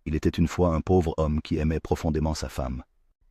Il était une fois un pauvre homme qui aimait profondément sa femme.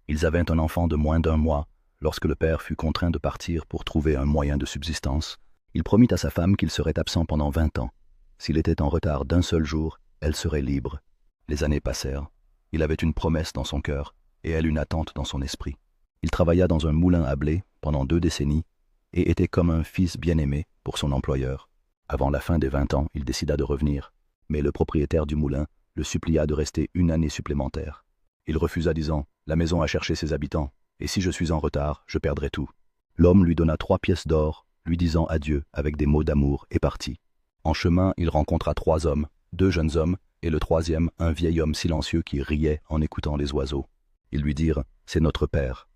Ils avaient un enfant de moins d'1 mois. Lorsque le père fut contraint de partir pour trouver un moyen de subsistance, il promit à sa femme qu'il serait absent pendant 20 ans. S'il était en retard d'un seul jour, elle serait libre. Les années passèrent. Il avait une promesse dans son cœur, et elle une attente dans son esprit. Il travailla dans un moulin à blé pendant 2 décennies, et était comme un fils bien-aimé pour son employeur. Avant la fin des 20 ans, il décida de revenir, mais le propriétaire du moulin le supplia de rester 1 année supplémentaire. Il refusa, disant « La maison a cherché ses habitants, et si je suis en retard, je perdrai tout. » L'homme lui donna 3 pièces d'or, lui disant adieu avec des mots d'amour, et partit. En chemin, il rencontra 3 hommes, 2 jeunes hommes, et le troisième, un vieil homme silencieux qui riait en écoutant les oiseaux. Ils lui dirent « C'est notre père. »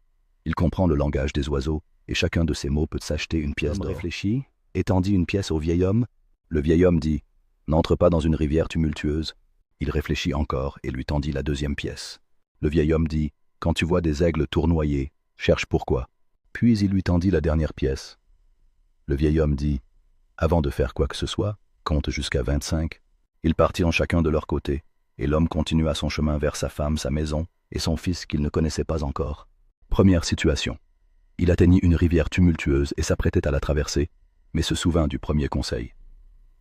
Il comprend le langage des oiseaux, et chacun de ces mots peut s'acheter une pièce d'or. Réfléchit, et tendit une pièce au vieil homme. Le vieil homme dit « N'entre pas dans une rivière tumultueuse. » Il réfléchit encore et lui tendit la 2e pièce. Le vieil homme dit « Quand tu vois des aigles tournoyer, cherche pourquoi. » Puis il lui tendit la dernière pièce. Le vieil homme dit « Avant de faire quoi que ce soit, compte jusqu'à 25. » Ils partirent chacun de leur côté, et l'homme continua son chemin vers sa femme, sa maison, et son fils qu'il ne connaissait pas encore. Première situation. Il atteignit une rivière tumultueuse et s'apprêtait à la traverser, mais se souvint du premier conseil.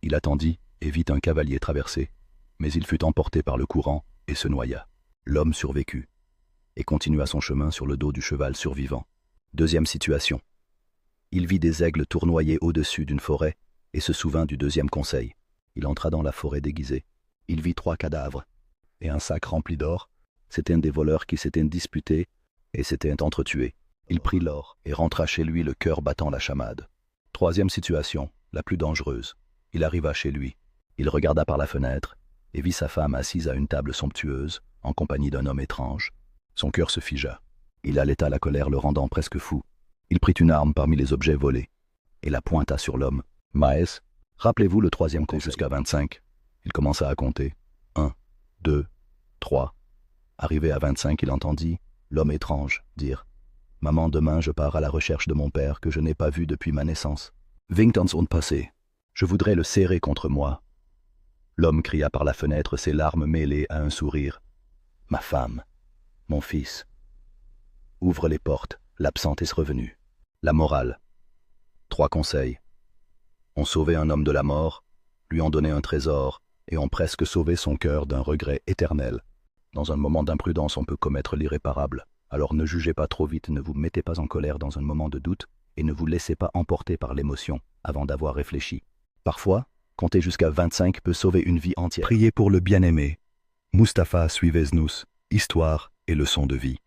Il attendit et vit un cavalier traverser, mais il fut emporté par le courant et se noya. L'homme survécut, et continua son chemin sur le dos du cheval survivant. Deuxième situation. Il vit des aigles tournoyer au-dessus d'une forêt, et se souvint du 2e conseil. Il entra dans la forêt déguisé. Il vit 3 cadavres, et un sac rempli d'or. C'étaient des voleurs qui s'étaient disputés, et s'étaient entretués. Il prit l'or, et rentra chez lui le cœur battant la chamade. Troisième situation, la plus dangereuse. Il arriva chez lui. Il regarda par la fenêtre, et vit sa femme assise à une table somptueuse, en compagnie d'un homme étrange. Son cœur se figea. Il allaita la colère le rendant presque fou. Il prit une arme parmi les objets volés, et la pointa sur l'homme. « Maes, rappelez-vous le 3e conseil jusqu'à 25. » Il commença à compter. 1, 2, 3. Arrivé à 25, il entendit l'homme étrange dire « Maman, demain je pars à la recherche de mon père que je n'ai pas vu depuis ma naissance. Vingt ans ont passé. Je voudrais le serrer contre moi. » L'homme cria par la fenêtre, ses larmes mêlées à un sourire. « Ma femme, mon fils. » Ouvre les portes, l'absente est revenue. La morale. 3 conseils. On sauvait un homme de la mort, lui en donnait un trésor, et ont presque sauvé son cœur d'un regret éternel. Dans un moment d'imprudence, on peut commettre l'irréparable. Alors ne jugez pas trop vite, ne vous mettez pas en colère dans un moment de doute, et ne vous laissez pas emporter par l'émotion avant d'avoir réfléchi. Parfois, compter jusqu'à 25 peut sauver une vie entière. Priez pour le bien-aimé. Mustapha Suiveznous, Histoire et leçons de vie.